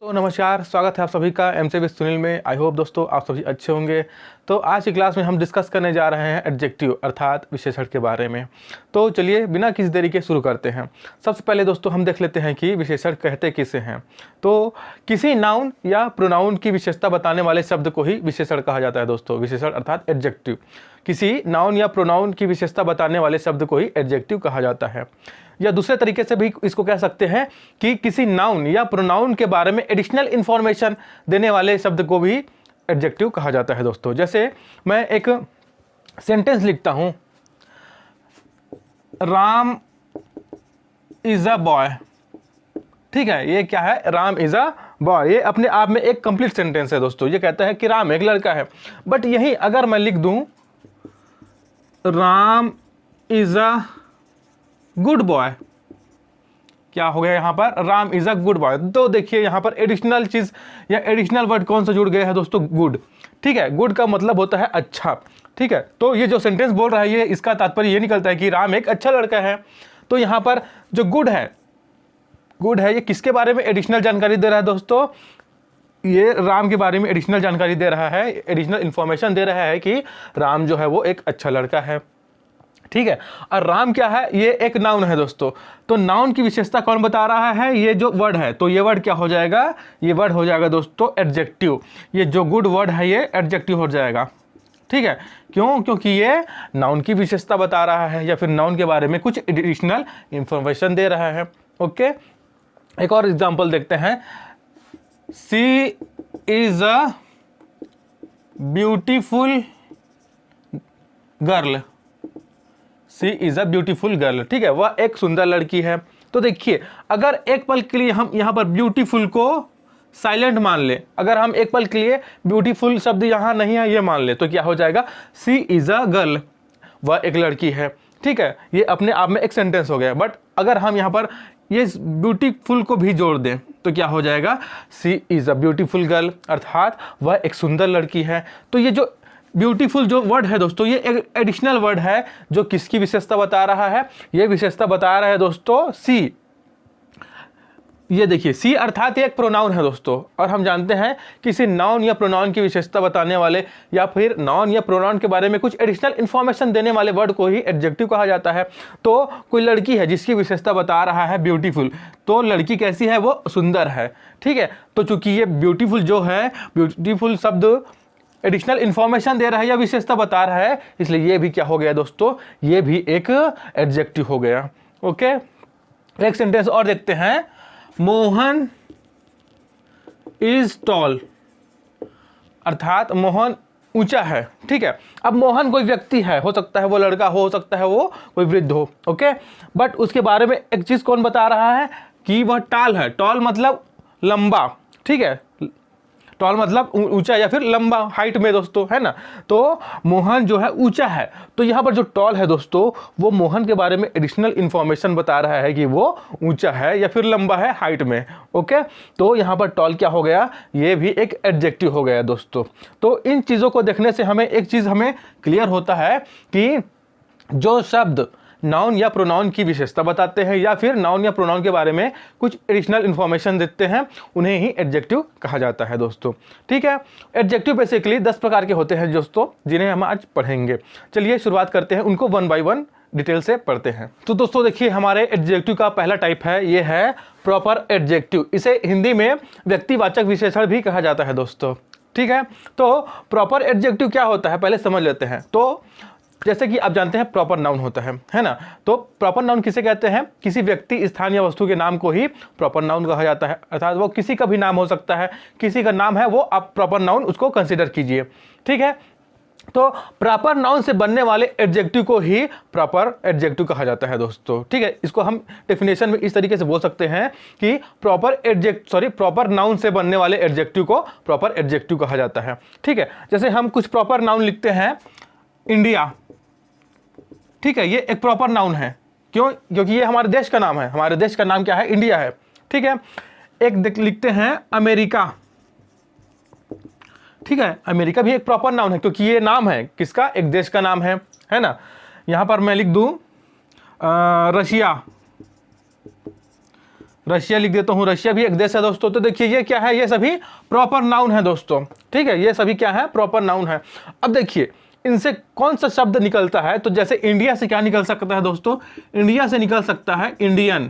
तो नमस्कार, स्वागत है आप सभी का एमसीबी सुनील में। आई होप दोस्तों आप सभी अच्छे होंगे। तो आज की क्लास में हम डिस्कस करने जा रहे हैं एडजेक्टिव अर्थात विशेषण के बारे में। तो चलिए बिना किसी देरी के शुरू करते हैं। सबसे पहले दोस्तों हम देख लेते हैं कि विशेषण कहते किसे हैं। तो किसी नाउन या प्रोनाउन की विशेषता बताने वाले शब्द को ही विशेषण कहा जाता है दोस्तों। विशेषण अर्थात एडजेक्टिव, किसी नाउन या प्रोनाउन की विशेषता बताने वाले शब्द को ही एडजेक्टिव कहा जाता है। या दूसरे तरीके से भी इसको कह सकते हैं कि किसी नाउन या प्रोनाउन के बारे में एडिशनल इंफॉर्मेशन देने वाले शब्द को भी एडजेक्टिव कहा जाता है दोस्तों। जैसे मैं एक सेंटेंस लिखता हूं, राम इज अ बॉय। ठीक है, ये क्या है? Ram is a boy. ये अपने आप में एक कंप्लीट सेंटेंस है दोस्तों। ये कहता है कि राम एक लड़का है। बट यही अगर मैं लिख दूं Ram is a good boy, क्या हो गया यहाँ पर? Ram is a good boy. तो देखिए यहाँ पर एडिशनल चीज या एडिशनल वर्ड कौन सा जुड़ गया है दोस्तों? गुड। ठीक है, गुड का मतलब होता है अच्छा। ठीक है, तो ये जो सेंटेंस बोल रहा है ये इसका तात्पर्य ये निकलता है कि राम एक अच्छा लड़का है। तो यहाँ पर जो गुड है ये किसके बारे में एडिशनल जानकारी दे रहा है दोस्तों? ये राम के बारे में एडिशनल जानकारी दे रहा है, एडिशनल इंफॉर्मेशन दे रहा है कि राम जो है वो एक अच्छा लड़का है। ठीक है, और राम क्या है? ये एक नाउन है दोस्तों। तो नाउन की विशेषता कौन बता रहा है? ये जो वर्ड है। तो ये वर्ड क्या हो जाएगा? ये वर्ड हो जाएगा दोस्तों एडजेक्टिव। ये जो गुड वर्ड है ये एडजेक्टिव हो जाएगा। ठीक है, क्यों? क्योंकि ये नाउन की विशेषता बता रहा है या फिर नाउन के बारे में कुछ एडिशनल इंफॉर्मेशन दे रहा है। ओके, एक और एग्जाम्पल देखते हैं। She is a beautiful girl. She is a beautiful girl. ठीक है, वह एक सुंदर लड़की है। तो देखिए अगर एक पल के लिए हम यहाँ पर ब्यूटीफुल को साइलेंट मान ले, अगर हम एक पल के लिए ब्यूटीफुल शब्द यहाँ नहीं है ये मान ले, तो क्या हो जाएगा? सी इज अ गर्ल, वह एक लड़की है। ठीक है, ये अपने आप में एक सेंटेंस हो गया। बट अगर हम यहाँ पर ये ब्यूटीफुल को भी जोड़ दें तो क्या हो जाएगा? सी इज अ ब्यूटीफुल गर्ल, अर्थात वह एक सुंदर लड़की है। तो ये जो ब्यूटीफुल जो वर्ड है दोस्तों ये एक एडिशनल वर्ड है जो किसकी विशेषता बता रहा है? ये विशेषता बता रहा है दोस्तों सी। ये देखिए सी अर्थात ये एक प्रोनाउन है दोस्तों। और हम जानते हैं किसी नाउन या प्रोनाउन की विशेषता बताने वाले या फिर नाउन या प्रोनाउन के बारे में कुछ एडिशनल इंफॉर्मेशन देने वाले वर्ड को ही एडजेक्टिव कहा जाता है। तो कोई लड़की है जिसकी विशेषता बता रहा है ब्यूटीफुल, तो लड़की कैसी है? वो सुंदर है। ठीक है, तो चूंकि ये ब्यूटीफुल जो है, ब्यूटीफुल शब्द एडिशनल इंफॉर्मेशन दे रहा है या विशेषता बता रहा है, इसलिए ये भी क्या हो गया दोस्तों? ये भी एक एडजेक्टिव हो गया। ओके, एक सेंटेंस और देखते हैं। मोहन इज टॉल, अर्थात मोहन ऊंचा है। ठीक है, अब मोहन कोई व्यक्ति है, हो सकता है वो लड़का हो सकता है वो कोई वृद्ध हो। ओके, बट उसके बारे में एक चीज कौन बता रहा है? कि वह टॉल है। टॉल मतलब लंबा। ठीक है, टॉल मतलब ऊंचा या फिर लंबा, हाइट में दोस्तों, है ना। तो मोहन जो है ऊंचा है। तो यहाँ पर जो टॉल है दोस्तों वो मोहन के बारे में एडिशनल इंफॉर्मेशन बता रहा है कि वो ऊंचा है या फिर लंबा है हाइट में। ओके, तो यहाँ पर टॉल क्या हो गया? ये भी एक एडजेक्टिव हो गया दोस्तों। तो इन चीज़ों को देखने से हमें एक चीज़ हमें क्लियर होता है कि जो शब्द नाउन या प्रोनाउन की विशेषता बताते हैं या फिर नाउन या प्रोनाउन के बारे में कुछ एडिशनल इंफॉर्मेशन देते हैं उन्हें ही एडजेक्टिव कहा जाता है दोस्तों। ठीक है, एडजेक्टिव बेसिकली 10 प्रकार के होते हैं दोस्तों जिन्हें हम आज पढ़ेंगे। चलिए शुरुआत करते हैं, उनको वन बाय वन डिटेल से पढ़ते हैं। तो दोस्तों देखिए हमारे एडजेक्टिव का पहला टाइप है, ये है प्रॉपर एडजेक्टिव। इसे हिंदी में व्यक्तिवाचक विशेषण भी कहा जाता है दोस्तों। ठीक है, तो प्रॉपर एडजेक्टिव क्या होता है पहले समझ लेते हैं। तो जैसे कि आप जानते हैं प्रॉपर नाउन होता है ना। तो प्रॉपर नाउन किसे कहते हैं? किसी व्यक्ति, स्थान या वस्तु के नाम को ही प्रॉपर नाउन कहा जाता है। अर्थात वो किसी का भी नाम हो सकता है, किसी का नाम है वो आप प्रॉपर नाउन उसको कंसीडर कीजिए। ठीक है, तो प्रॉपर नाउन से बनने वाले एडजेक्टिव को ही प्रॉपर एडजेक्टिव कहा जाता है दोस्तों। ठीक है, इसको हम डेफिनेशन में इस तरीके से बोल सकते हैं कि प्रॉपर नाउन से बनने वाले एडजेक्टिव को प्रॉपर एडजेक्टिव कहा जाता है। ठीक है, जैसे हम कुछ प्रॉपर नाउन लिखते हैं, इंडिया। ठीक है, ये एक प्रॉपर नाउन है। क्यों? क्योंकि ये हमारे देश का नाम है। हमारे देश का नाम क्या है? इंडिया है। ठीक है, एक लिखते हैं अमेरिका। ठीक है, अमेरिका भी एक प्रॉपर नाउन है क्योंकि ये नाम है किसका? एक देश का नाम है ना। यहां पर मैं लिख दूं रशिया। रशिया लिख देता हूँ, रशिया भी एक देश है दोस्तों। तो देखिए ये क्या है, ये सभी प्रॉपर नाउन है दोस्तों, ठीक है, ये सभी क्या है, प्रॉपर नाउन है। अब देखिए इनसे कौन सा शब्द निकलता है, तो जैसे इंडिया से क्या निकल सकता है दोस्तों, इंडिया से निकल सकता है इंडियन,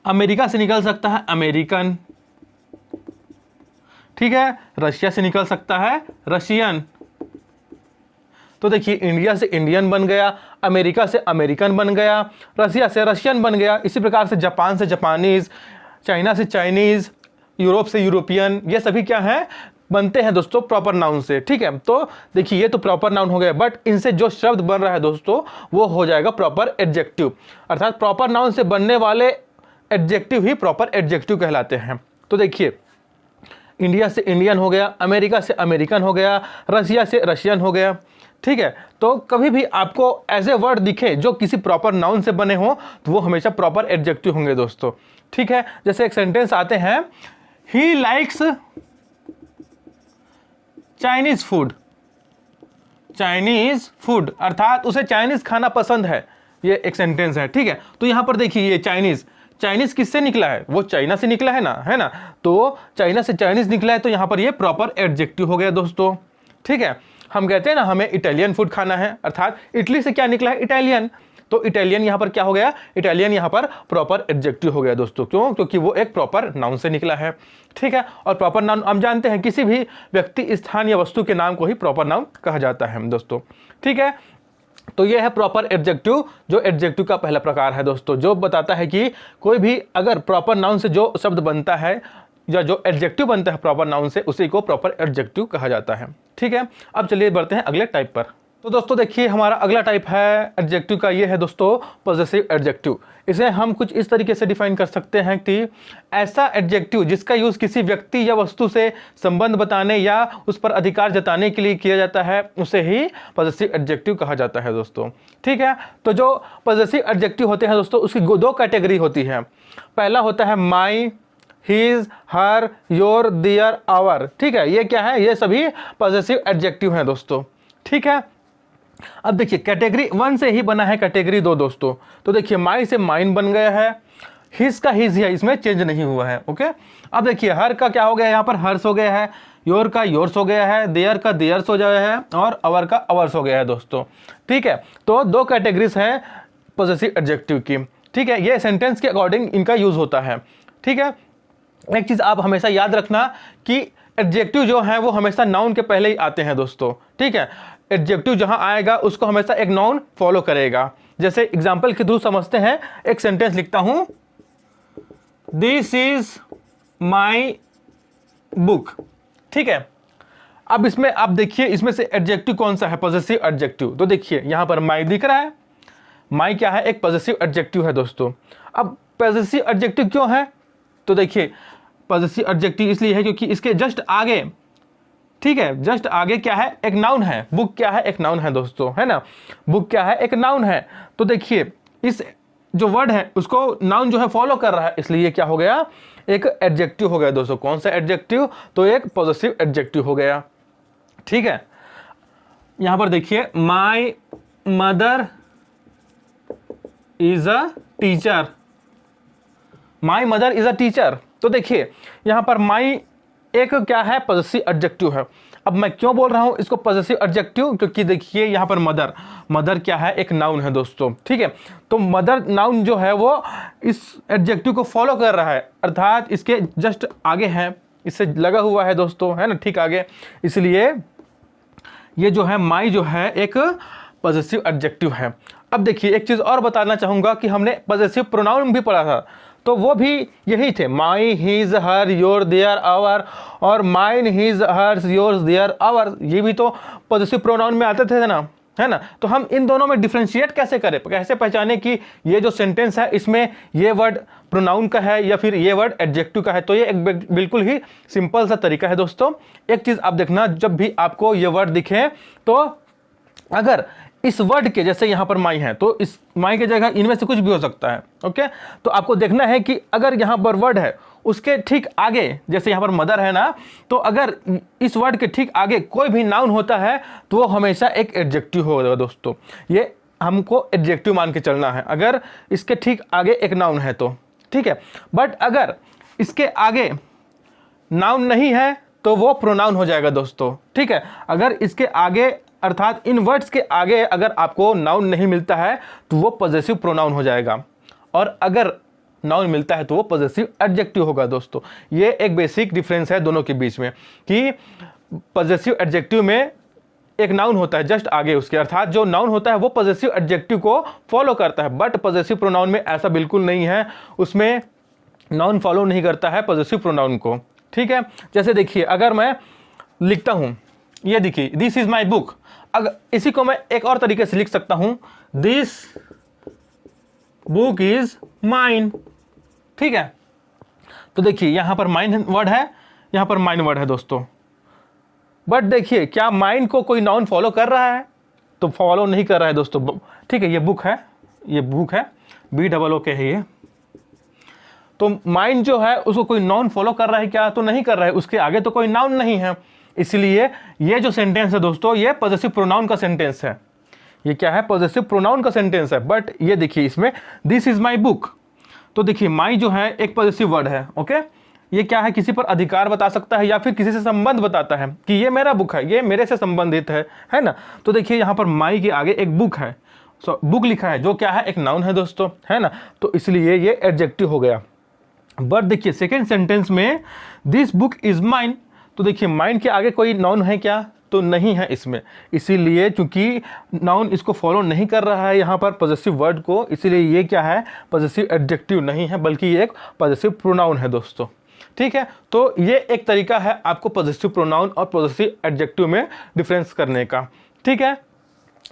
अमेरिका से निकल सकता है अमेरिकन, ठीक है, रशिया से निकल सकता है रशियन। तो देखिए इंडिया से इंडियन बन गया, अमेरिका से अमेरिकन बन गया, रशिया से रशियन बन गया। इसी प्रकार से जापान से जापानीज, चाइना से चाइनीज, यूरोप से यूरोपियन, ये सभी क्या है, बनते हैं दोस्तों प्रॉपर नाउन से, ठीक है। तो देखिए ये तो प्रॉपर नाउन हो गया, बट इनसे जो शब्द बन रहा है दोस्तों वो हो जाएगा प्रॉपर एडजेक्टिव, अर्थात प्रॉपर नाउन से बनने वाले एडजेक्टिव ही प्रॉपर एडजेक्टिव कहलाते हैं। तो देखिए इंडिया से इंडियन हो गया, अमेरिका से अमेरिकन हो गया, रशिया से रशियन हो गया, ठीक है। तो कभी भी आपको ऐसे वर्ड दिखे जो किसी प्रॉपर नाउन से बने हो तो वो हमेशा प्रॉपर एडजेक्टिव होंगे दोस्तों, ठीक है। जैसे एक सेंटेंस आते हैं, he likes Chinese food, Chinese food अर्थात उसे चाइनीज खाना पसंद है, ये एक सेंटेंस है, ठीक है। तो यहां पर देखिए ये चाइनीज, चाइनीज किससे निकला है, वो चाइना से निकला है ना, तो चाइना से चाइनीज निकला है, तो यहां पर ये प्रॉपर एडजेक्टिव हो गया दोस्तों, ठीक है। हम कहते हैं ना हमें इटालियन फूड खाना है, अर्थात इटली से क्या निकला है, इटालियन, तो इटालियन यहां पर क्या हो गया, इटालियन यहां पर प्रॉपर एडजेक्टिव हो गया दोस्तों। क्यों, क्योंकि वो एक प्रॉपर नाउन से निकला है, ठीक है। और प्रॉपर नाउन हम जानते हैं किसी भी व्यक्ति, स्थान या वस्तु के नाम को ही प्रॉपर नाउन कहा जाता है दोस्तों, ठीक है। तो ये है प्रॉपर एडजेक्टिव, जो एडजेक्टिव का पहला प्रकार है दोस्तों, जो बताता है कि कोई भी अगर प्रॉपर नाउन से जो शब्द बनता है या जो एडजेक्टिव बनता है प्रॉपर नाउन से, उसी को प्रॉपर एडजेक्टिव कहा जाता है, ठीक है। अब चलिए बढ़ते हैं अगले टाइप पर। तो दोस्तों देखिए हमारा अगला टाइप है एडजेक्टिव का, ये है दोस्तों पॉजेसिव एडजेक्टिव। इसे हम कुछ इस तरीके से डिफाइन कर सकते हैं कि ऐसा एडजेक्टिव जिसका यूज़ किसी व्यक्ति या वस्तु से संबंध बताने या उस पर अधिकार जताने के लिए किया जाता है, उसे ही पॉजेसिव एडजेक्टिव कहा जाता है दोस्तों, ठीक है। तो जो पॉजेसिव एडजेक्टिव होते हैं दोस्तों, उसकी दो कैटेगरी होती है। पहला होता है my, his, her, your, their, our, ठीक है। ये क्या है, ये सभी पॉजेसिव एडजेक्टिव हैं दोस्तों, ठीक है। अब देखिए कैटेगरी 1 से ही बना है कैटेगरी 2 दोस्तों। तो देखिए माई से माइन बन गया है, हिज का हिज है, इसमें चेंज नहीं हुआ है, ओके। अब देखिए हर का क्या हो गया, यहाँ पर हर्स हो गया है, योर का योर्स हो गया है, देयर का देयर्स हो गया है, और अवर का अवर्स हो गया है दोस्तों, ठीक है। तो 2 कैटेगरीज हैं पॉजेसिव एडजेक्टिव की, ठीक है। ये सेंटेंस के अकॉर्डिंग इनका यूज होता है, ठीक है। एक चीज़ आप हमेशा याद रखना कि एडजेक्टिव जो है वो हमेशा नाउन के पहले ही आते हैं दोस्तों, ठीक है। एडजेक्टिव जहां आएगा उसको हमेशा एक नाउन फॉलो करेगा। जैसे एग्जांपल के थ्रू समझते हैं, एक सेंटेंस लिखता हूं, दिस इज माई बुक, ठीक है। अब इसमें आप देखिए इसमें से एडजेक्टिव कौन सा है, पॉजेसिव एडजेक्टिव। तो देखिए यहां पर माई दिख रहा है, माई क्या है, एक पॉजेसिव एडजेक्टिव है दोस्तों। अब पॉजेसिव एडजेक्टिव क्यों है, तो देखिए पॉजेसिव एडजेक्टिव इसलिए है क्योंकि इसके जस्ट आगे, ठीक है, जस्ट आगे क्या है, एक नाउन है। बुक क्या है, एक नाउन है दोस्तों, है ना, बुक क्या है, एक नाउन है। तो देखिए इस जो वर्ड है उसको नाउन जो है फॉलो कर रहा है, इसलिए क्या हो गया, एक एडजेक्टिव हो गया दोस्तों। कौन सा एडजेक्टिव, तो एक पॉजेसिव एडजेक्टिव हो गया, ठीक है। यहां पर देखिए my mother is a teacher, my mother is a teacher. तो देखिए यहां पर माई एक क्या है, पॉजेसिव एडजेक्टिव है। अब मैं क्यों बोल रहा हूं इसको पॉजेसिव एडजेक्टिव, क्योंकि देखिए यहां पर मदर, मदर क्या है, एक नाउन है दोस्तों, ठीक है। तो मदर नाउन जो है वो इस एडजेक्टिव को फॉलो कर रहा है, अर्थात इसके जस्ट आगे है, इससे लगा हुआ है दोस्तों, है ना, ठीक आगे। इसलिए ये जो है माई जो है एक पॉजेसिव एडजेक्टिव है। अब देखिए एक चीज़ और बताना चाहूँगा कि हमने पॉजेसिव प्रोनाउन भी पढ़ा था, तो वो भी यही थे, my, his, her, your, their, our, और mine, his, hers, yours, their, our, ये भी तो पॉजेसिव प्रोनाउन में आते थे ना, है ना। तो हम इन दोनों में डिफ्रेंशिएट कैसे करें, कैसे पहचाने कि ये जो सेंटेंस है इसमें ये वर्ड प्रोनाउन का है या फिर ये वर्ड एडजेक्टिव का है। तो ये एक बिल्कुल ही सिंपल सा तरीका है दोस्तों। एक चीज़ आप देखना, जब भी आपको ये वर्ड दिखे तो अगर इस वर्ड के जैसे यहाँ पर माई है, तो इस माई की जगह इनमें से कुछ भी हो सकता है, ओके। तो आपको देखना है कि अगर यहाँ पर वर्ड है उसके ठीक आगे, जैसे यहाँ पर मदर है ना, तो अगर इस वर्ड के ठीक आगे कोई भी नाउन होता है तो वो हमेशा एक एडजेक्टिव होगा दोस्तों। ये हमको एडजेक्टिव मान के चलना है अगर इसके ठीक आगे एक नाउन है तो, ठीक है। बट अगर इसके आगे नाउन नहीं है तो वो प्रोनाउन हो जाएगा दोस्तों, ठीक है। अगर इसके आगे अर्थात इन वर्ड्स के आगे अगर आपको नाउन नहीं मिलता है तो वो पॉजेसिव प्रोनाउन हो जाएगा, और अगर नाउन मिलता है तो वो पॉजेसिव एडजेक्टिव होगा दोस्तों। ये एक बेसिक डिफरेंस है दोनों के बीच में कि पॉजेसिव एडजेक्टिव में एक नाउन होता है जस्ट आगे उसके, अर्थात जो नाउन होता है वो पॉजेसिव एडजेक्टिव को फॉलो करता है, बट पॉजेसिव प्रोनाउन में ऐसा बिल्कुल नहीं है, उसमें नाउन फॉलो नहीं करता है पॉजेसिव प्रोनाउन को, ठीक है। जैसे देखिए अगर मैं लिखता हूँ, ये देखिए दिस इज माई बुक, अगर इसी को मैं एक और तरीके से लिख सकता हूँ, दिस बुक इज माइन, ठीक है। तो देखिए यहां पर माइन वर्ड है, यहां पर माइन वर्ड है दोस्तों, बट देखिए क्या माइन को कोई नाउन फॉलो कर रहा है? तो फॉलो नहीं कर रहा है दोस्तों, ठीक है। ये बुक है, ये बुक है, BOOK है ये। तो माइन जो है उसको कोई नाउन फॉलो कर रहा है क्या? तो नहीं कर रहा है, उसके आगे तो कोई नाउन नहीं है, इसलिए ये जो सेंटेंस है दोस्तों ये पॉजेसिव प्रोनाउन का सेंटेंस है। ये क्या है? पॉजेसिव प्रोनाउन का सेंटेंस है। बट ये देखिए इसमें दिस इज माई बुक, तो देखिए माई जो है एक पॉजेसिव वर्ड है, ओके। ये क्या है? किसी पर अधिकार बता सकता है या फिर किसी से संबंध बताता है कि ये मेरा बुक है, ये मेरे से संबंधित है ना। तो देखिए यहाँ पर माई के आगे एक बुक है, बुक लिखा है, जो क्या है? एक नाउन है दोस्तों, है ना। तो इसलिए ये एडजेक्टिव हो गया। बट देखिए सेकेंड सेंटेंस में दिस बुक इज माइन, तो देखिए माइन के आगे कोई नाउन है क्या? तो नहीं है इसमें, इसीलिए चूंकि नाउन इसको फॉलो नहीं कर रहा है यहाँ पर पॉजेसिव वर्ड को, इसीलिए ये क्या है? पॉजेसिव एडजेक्टिव नहीं है, बल्कि ये एक पॉजेसिव प्रोनाउन है दोस्तों, ठीक है। तो ये एक तरीका है आपको पॉजेसिव प्रोनाउन और पॉजेसिव एडजेक्टिव में डिफरेंस करने का, ठीक है।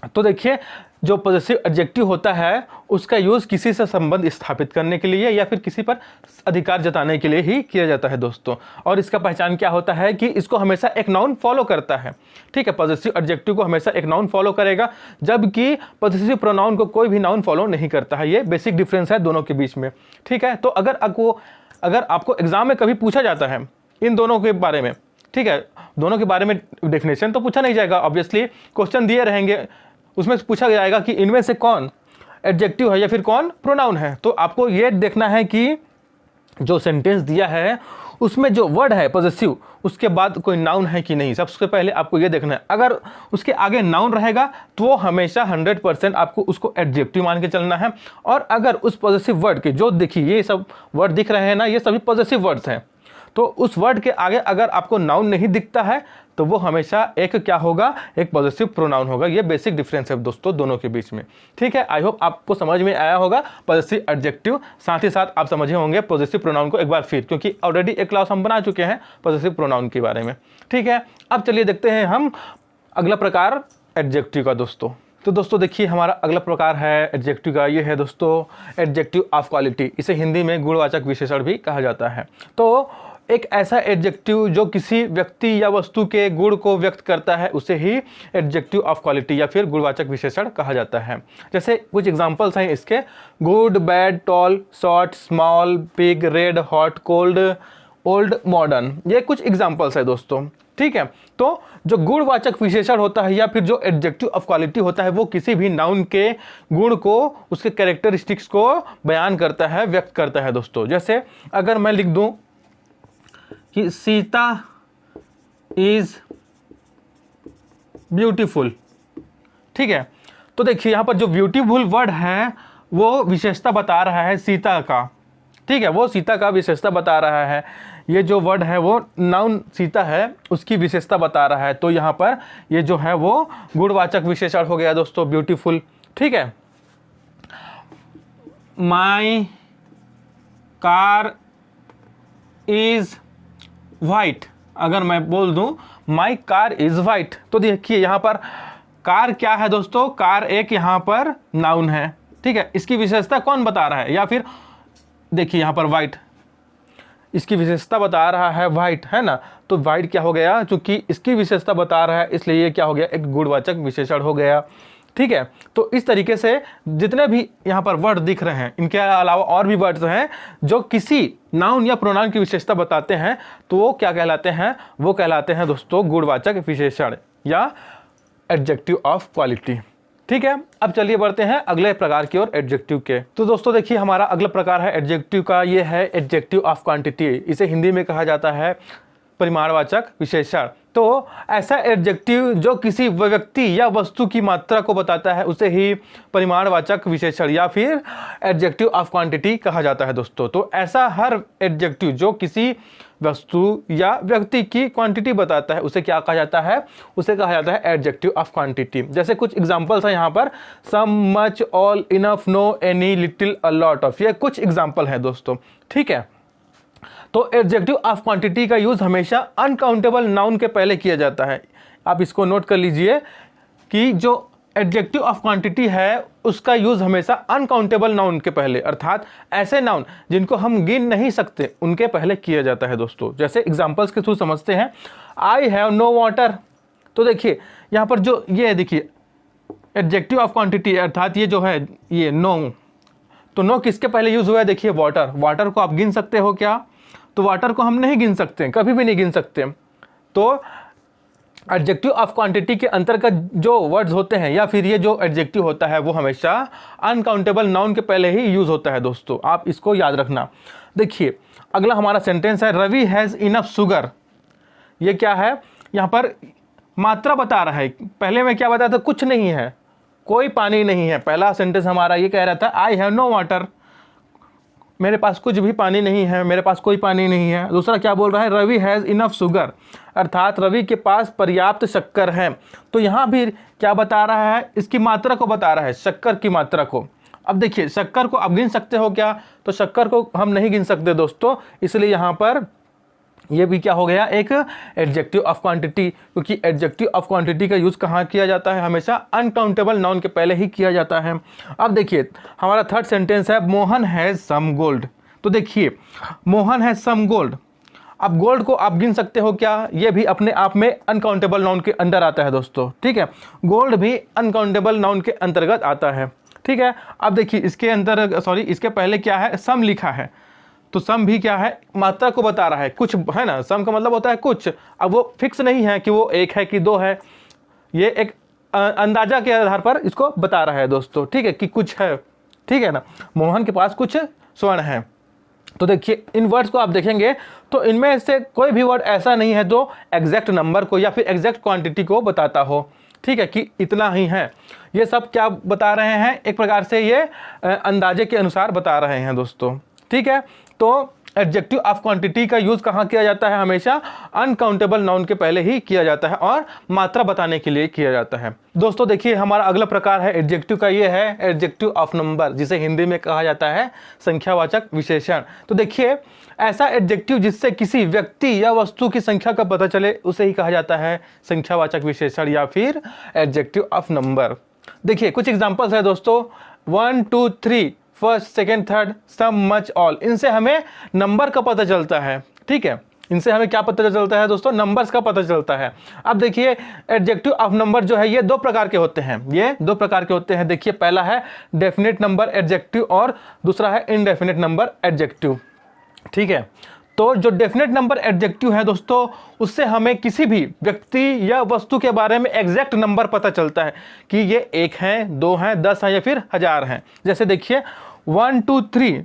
तो देखिए जो पॉजेसिव एडजेक्टिव होता है उसका यूज़ किसी से संबंध स्थापित करने के लिए या फिर किसी पर अधिकार जताने के लिए ही किया जाता है दोस्तों। और इसका पहचान क्या होता है कि इसको हमेशा एक नाउन फॉलो करता है, ठीक है। पॉजेसिव एडजेक्टिव को हमेशा एक नाउन फॉलो करेगा, जबकि पॉजेसिव प्रोनाउन को कोई भी नाउन फॉलो नहीं करता है। ये बेसिक डिफरेंस है दोनों के बीच में, ठीक है। तो अगर आपको एग्जाम में कभी पूछा जाता है इन दोनों के बारे में, ठीक है, दोनों के बारे में डेफिनेशन तो पूछा नहीं जाएगा, ऑब्वियसली क्वेश्चन दिए रहेंगे, उसमें पूछा जाएगा कि इनमें से कौन एडजेक्टिव है या फिर कौन प्रोनाउन है। तो आपको ये देखना है कि जो सेंटेंस दिया है उसमें जो वर्ड है पॉजेसिव उसके बाद कोई नाउन है कि नहीं। सबसे पहले आपको ये देखना है, अगर उसके आगे नाउन रहेगा तो वो हमेशा 100% आपको उसको एडजेक्टिव मान के चलना है। और अगर उस पॉजेसिव वर्ड के, जो देखिए ये सब वर्ड दिख रहे हैं ना, ये सभी पॉजेसिव वर्ड्स हैं, तो उस वर्ड के आगे अगर आपको नाउन नहीं दिखता है तो वो हमेशा एक क्या होगा? एक पॉजेसिव प्रोनाउन होगा। ये बेसिक डिफरेंस है दोस्तों दोनों के बीच में, ठीक है। आई होप आपको समझ में आया होगा पॉजेसिव एडजेक्टिव, साथ ही साथ आप समझे होंगे पॉजेसिव प्रोनाउन को एक बार फिर, क्योंकि ऑलरेडी एक क्लास हम बना चुके हैं पॉजेसिव प्रोनाउन के बारे में, ठीक है। अब चलिए देखते हैं हम अगला प्रकार एडजेक्टिव का दोस्तों। तो दोस्तों देखिए हमारा अगला प्रकार है एडजेक्टिव का, ये है दोस्तों एडजेक्टिव ऑफ क्वालिटी। इसे हिंदी में गुणवाचक विशेषण भी कहा जाता है। तो एक ऐसा एडजेक्टिव जो किसी व्यक्ति या वस्तु के गुण को व्यक्त करता है उसे ही एडजेक्टिव ऑफ क्वालिटी या फिर गुणवाचक विशेषण कहा जाता है। जैसे कुछ एग्जांपल्स हैं इसके, good, bad, tall, short, small, big, red, hot, cold, old, modern, ये कुछ एग्जांपल्स है दोस्तों, ठीक है। तो जो गुणवाचक विशेषण होता है या फिर जो एडजेक्टिव ऑफ क्वालिटी होता है वो किसी भी नाउन के गुण को, उसके कैरेक्टरिस्टिक्स को बयान करता है, व्यक्त करता है दोस्तों। जैसे अगर मैं लिख दूं कि सीता इज ब्यूटीफुल, ठीक है, तो देखिए यहाँ पर जो ब्यूटीफुल वर्ड है वो विशेषता बता रहा है सीता का, ठीक है, वो सीता का विशेषता बता रहा है। ये जो वर्ड है वो नाउन सीता है उसकी विशेषता बता रहा है, तो यहाँ पर ये जो है वो गुणवाचक विशेषण हो गया दोस्तों, ब्यूटीफुल, ठीक है। माई कार इज वाइट, अगर मैं बोल दूं माई कार इज वाइट, तो देखिए यहाँ पर कार क्या है दोस्तों? कार एक यहाँ पर नाउन है, ठीक है। इसकी विशेषता कौन बता रहा है? या फिर देखिए यहाँ पर वाइट, इसकी विशेषता बता रहा है वाइट, है ना। तो वाइट क्या हो गया? चूंकि इसकी विशेषता बता रहा है इसलिए ये क्या हो गया? एक गुणवाचक विशेषण हो गया, ठीक है। तो इस तरीके से जितने भी यहाँ पर वर्ड दिख रहे हैं, इनके अलावा और भी वर्ड्स हैं जो किसी नाउन या प्रोनाउन की विशेषता बताते हैं, तो वो क्या कहलाते हैं? वो कहलाते हैं दोस्तों गुणवाचक विशेषण या एडजेक्टिव ऑफ क्वालिटी, ठीक है, अब चलिए बढ़ते हैं अगले प्रकार की ओर, एडजेक्टिव के। तो दोस्तों देखिए, हमारा अगला प्रकार है एडजेक्टिव का, ये है एडजेक्टिव ऑफ क्वांटिटी। इसे हिंदी में कहा जाता है परिमाणवाचक विशेषण। तो ऐसा एडजेक्टिव जो किसी व्यक्ति या वस्तु की मात्रा को बताता है उसे ही परिमाणवाचक विशेषण या फिर एडजेक्टिव ऑफ क्वांटिटी कहा जाता है दोस्तों। तो ऐसा हर एडजेक्टिव जो किसी वस्तु या व्यक्ति की क्वांटिटी बताता है उसे क्या कहा जाता है, उसे कहा जाता है एडजेक्टिव ऑफ क्वांटिटी। जैसे कुछ एग्जांपल्स हैं यहाँ पर, some, much, all, enough, no, any, little, a lot of, ये कुछ एग्जांपल हैं दोस्तों। ठीक है, तो एडजेक्टिव ऑफ क्वांटिटी का यूज हमेशा अनकाउंटेबल नाउन के पहले किया जाता है। आप इसको नोट कर लीजिए कि जो एडजेक्टिव ऑफ क्वांटिटी है उसका यूज हमेशा अनकाउंटेबल नाउन के पहले, अर्थात ऐसे नाउन जिनको हम गिन नहीं सकते उनके पहले किया जाता है दोस्तों। जैसे एग्जांपल्स के थ्रू समझते हैं, आई हैव नो वाटर। तो देखिए यहाँ पर जो ये देखिए एडजेक्टिव ऑफ क्वांटिटी अर्थात ये जो है ये नो, तो नो किसके पहले यूज हुआ है, देखिए वाटर। वाटर को आप गिन सकते हो क्या, तो वाटर को हम नहीं गिन सकते, कभी भी नहीं गिन सकते। तो एडजेक्टिव ऑफ क्वांटिटी के अंतर्गत जो वर्ड्स होते हैं या फिर ये जो एडजेक्टिव होता है वो हमेशा अनकाउंटेबल नाउन के पहले ही यूज होता है दोस्तों, आप इसको याद रखना। देखिए अगला हमारा सेंटेंस है, रवि हैज़ इनफ शुगर। ये क्या है, यहाँ पर मात्रा बता रहा है। पहले में क्या बताया था, कुछ नहीं है, कोई पानी नहीं है। पहला सेंटेंस हमारा ये कह रहा था आई हैव नो वाटर, मेरे पास कुछ भी पानी नहीं है, मेरे पास कोई पानी नहीं है। दूसरा क्या बोल रहा है, रवि हैज़ इनफ शुगर, अर्थात रवि के पास पर्याप्त शक्कर है। तो यहाँ भी क्या बता रहा है, इसकी मात्रा को बता रहा है, शक्कर की मात्रा को। अब देखिए शक्कर को आप गिन सकते हो क्या, तो शक्कर को हम नहीं गिन सकते दोस्तों, इसलिए यहाँ पर ये भी क्या हो गया, एक एडजेक्टिव ऑफ क्वांटिटी। क्योंकि एडजेक्टिव ऑफ क्वांटिटी का यूज़ कहाँ किया जाता है, हमेशा अनकाउंटेबल नाउन के पहले ही किया जाता है। अब देखिए हमारा थर्ड सेंटेंस है, मोहन हैज़ सम गोल्ड। तो देखिए मोहन हैज़ सम गोल्ड, अब गोल्ड को आप गिन सकते हो क्या, ये भी अपने आप में अनकाउंटेबल नाउन के अंदर आता है दोस्तों। ठीक है, गोल्ड भी अनकाउंटेबल नाउन के अंतर्गत आता है। ठीक है, अब देखिए इसके अंदर इसके पहले क्या है, सम लिखा है, तो सम भी क्या है, मात्रा को बता रहा है, कुछ है ना, सम का मतलब होता है कुछ। अब वो फिक्स नहीं है कि वो एक है कि दो है, ये एक अंदाजा के आधार पर इसको बता रहा है दोस्तों। ठीक है, कि कुछ है, ठीक है ना, मोहन के पास कुछ स्वर्ण है। तो देखिए इन वर्ड्स को आप देखेंगे तो इनमें से कोई भी वर्ड ऐसा नहीं है जो एग्जैक्ट नंबर को या फिर एग्जैक्ट क्वांटिटी को बताता हो। ठीक है, कि इतना ही है, ये सब क्या बता रहे हैं, एक प्रकार से ये अंदाजे के अनुसार बता रहे हैं दोस्तों। ठीक है, तो एडजेक्टिव ऑफ क्वांटिटी का यूज़ कहाँ किया जाता है, हमेशा अनकाउंटेबल नाउन के पहले ही किया जाता है और मात्रा बताने के लिए किया जाता है। दोस्तों देखिए हमारा अगला प्रकार है एडजेक्टिव का, ये है एडजेक्टिव ऑफ नंबर, जिसे हिंदी में कहा जाता है संख्यावाचक विशेषण। तो देखिए ऐसा एडजेक्टिव जिससे किसी व्यक्ति या वस्तु की संख्या का पता चले उसे ही कहा जाता है संख्यावाचक विशेषण या फिर एडजेक्टिव ऑफ नंबर। देखिए कुछ एग्जाम्पल्स है दोस्तों, 1 2 3, फर्स्ट, सेकेंड, थर्ड, सम, मच, ऑल, इनसे हमें नंबर का पता चलता है। ठीक है, इनसे हमें क्या पता चलता है दोस्तों, नंबर्स का पता चलता है। अब देखिए एडजेक्टिव ऑफ नंबर जो है ये दो प्रकार के होते हैं, ये दो प्रकार के होते हैं। देखिए पहला है डेफिनेट नंबर एडजेक्टिव और दूसरा है इनडेफिनेट नंबर एडजेक्टिव। ठीक है, तो जो डेफिनेट नंबर एडजेक्टिव है दोस्तों, उससे हमें किसी भी व्यक्ति या वस्तु के बारे में एग्जैक्ट नंबर पता चलता है कि ये 1 है, 2 है, 10 है या फिर 1000 है। जैसे देखिए 1 2 3,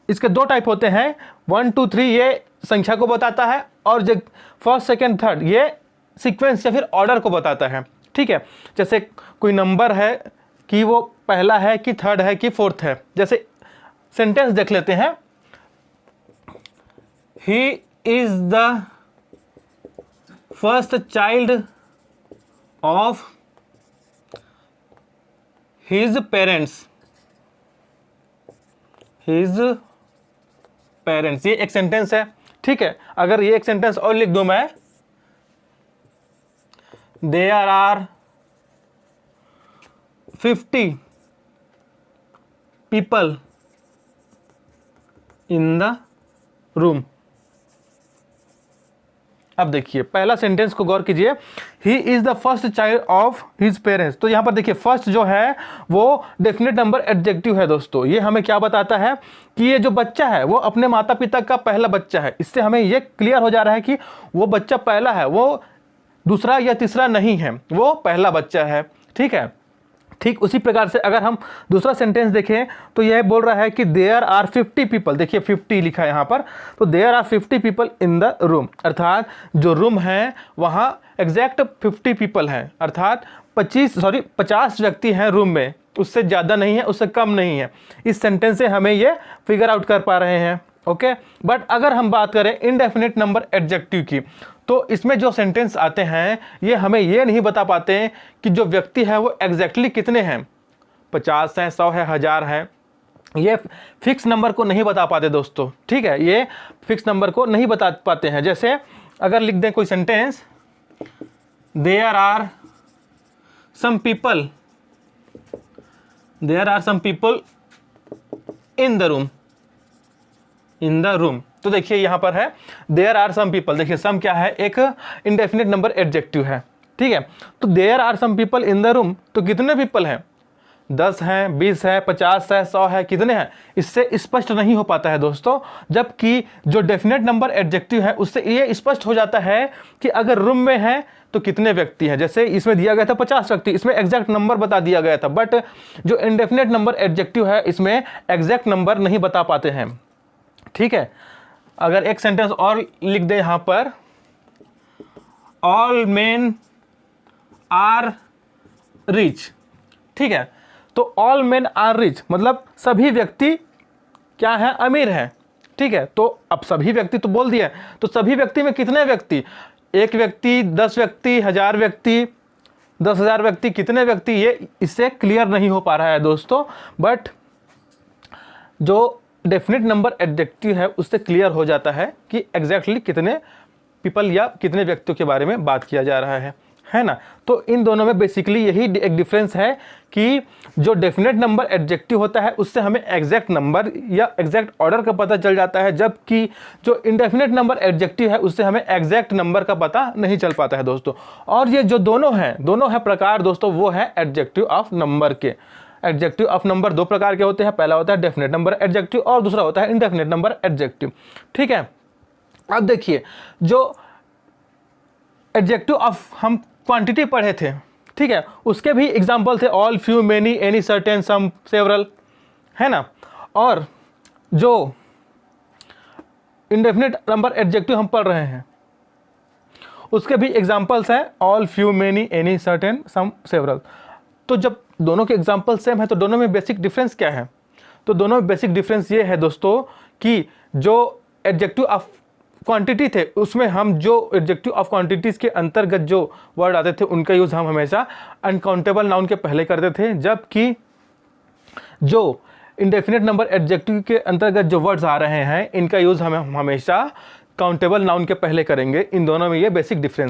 इसके दो टाइप होते हैं, 1 2 3 ये संख्या को बताता है और जो फर्स्ट, सेकेंड, थर्ड ये सीक्वेंस या फिर ऑर्डर को बताता है। ठीक है, जैसे कोई नंबर है कि वो पहला है कि थर्ड है कि फोर्थ है। जैसे सेंटेंस देख लेते हैं, He is the first child of his parents. His parents, ये एक सेंटेंस है। ठीक है, अगर ये एक सेंटेंस और लिख दूं मैं, There are 50 people in the room। अब देखिए पहला सेंटेंस को गौर कीजिए, he is the first child of his parents. तो यहां पर देखिए फर्स्ट जो है वो डेफिनेट नंबर एडजेक्टिव है दोस्तों। ये हमें क्या बताता है कि ये जो बच्चा है वो अपने माता पिता का पहला बच्चा है। इससे हमें ये क्लियर हो जा रहा है कि वो बच्चा पहला है, वो दूसरा या तीसरा नहीं है, वो पहला बच्चा है। ठीक है, ठीक उसी प्रकार से अगर हम दूसरा सेंटेंस देखें तो यह बोल रहा है कि देयर आर 50 पीपल, देखिए 50 लिखा है यहाँ पर, तो there are 50 people in the room, अर्थात जो रूम है वहाँ एग्जैक्ट 50 पीपल हैं, अर्थात 50 व्यक्ति हैं रूम में, उससे ज़्यादा नहीं है, उससे कम नहीं है। इस सेंटेंस से हमें ये फिगर आउट कर पा रहे हैं। ओके, बट अगर हम बात करें इनडेफिनिट नंबर एडजेक्टिव की, तो इसमें जो सेंटेंस आते हैं ये हमें ये नहीं बता पाते हैं कि जो व्यक्ति है वो एग्जैक्टली कितने हैं, 50 हैं, 100 है, 1000 है, ये फिक्स नंबर को नहीं बता पाते दोस्तों। ठीक है, ये फिक्स नंबर को नहीं बता पाते हैं। जैसे अगर लिख दें कोई sentence, there are some people in the room, तो देखिए यहाँ पर है देयर आर सम पीपल, देखिए सम क्या है, एक इंडेफिनिट नंबर एडजेक्टिव है। ठीक है, तो there are some people in the room, तो कितने पीपल हैं, 10 हैं, 20 है, 50 है, 100 है, कितने हैं, इससे स्पष्ट नहीं हो पाता है दोस्तों। जबकि जो डेफिनेट नंबर एडजेक्टिव है उससे ये स्पष्ट हो जाता है कि अगर रूम में है तो कितने व्यक्ति हैं। जैसे इसमें दिया गया था 50 व्यक्ति, इसमें एग्जैक्ट नंबर बता दिया गया था, बट जो इंडेफिनेट नंबर एडजेक्टिव है इसमें एग्जैक्ट नंबर नहीं बता पाते हैं। ठीक है, अगर एक सेंटेंस और लिख दे यहाँ पर, ऑल मेन आर रिच। ठीक है, तो ऑल मेन आर रिच मतलब सभी व्यक्ति क्या है, अमीर हैं। ठीक है, तो अब सभी व्यक्ति तो बोल दिया, तो सभी व्यक्ति में कितने व्यक्ति, एक व्यक्ति, 10 व्यक्ति, 1000 व्यक्ति, 10,000 व्यक्ति, कितने व्यक्ति, ये इससे क्लियर नहीं हो पा रहा है दोस्तों। बट जो डेफिनेट नंबर एडजेक्टिव है उससे क्लियर हो जाता है कि एग्जैक्टली कितने पीपल या कितने व्यक्तियों के बारे में बात किया जा रहा है ना। तो इन दोनों में बेसिकली यही एक डिफरेंस है कि जो डेफिनेट नंबर एडजेक्टिव होता है उससे हमें एग्जैक्ट नंबर या एग्जैक्ट ऑर्डर का पता चल जाता है, जबकि जो इनडेफिनेट नंबर एडजेक्टिव है उससे हमें एग्जैक्ट नंबर का पता नहीं चल पाता है दोस्तों। और ये जो दोनों हैं प्रकार दोस्तों, वो है एडजेक्टिव ऑफ नंबर के। एडजेक्टिव ऑफ नंबर 2 प्रकार के होते हैं, पहला होता है डेफिनेट नंबर एडजेक्टिव और दूसरा होता है इनडेफिनेट नंबर एडजेक्टिव। ठीक है, अब देखिए जो एडजेक्टिव ऑफ हम क्वांटिटी पढ़े थे, ठीक है, उसके भी एग्जाम्पल थे all, few, many, any, certain, some, several, है ना। और जो इंडेफिनिट नंबर एडजेक्टिव हम पढ़ रहे हैं उसके भी एग्जाम्पल्स हैं all, few, many, any, certain, some, several. तो जब दोनों के एग्जाम्पल सेम है तो दोनों में बेसिक डिफरेंस क्या है, तो दोनों में बेसिक डिफरेंस ये है दोस्तों कि जो एडजेक्टिव ऑफ क्वांटिटी थे उसमें हम जो एडजेक्टिव ऑफ क्वांटिटीज़ के अंतर्गत जो वर्ड आते थे उनका यूज़ हम हमेशा अनकाउंटेबल नाउन के पहले करते थे, जबकि जो इंडेफिनेट नंबर एडजेक्टिव के अंतर्गत जो वर्ड्स आ रहे हैं इनका यूज़ हम हमेशा काउंटेबल नाउन के पहले करेंगे। इन दोनों में ये बेसिक डिफरेंस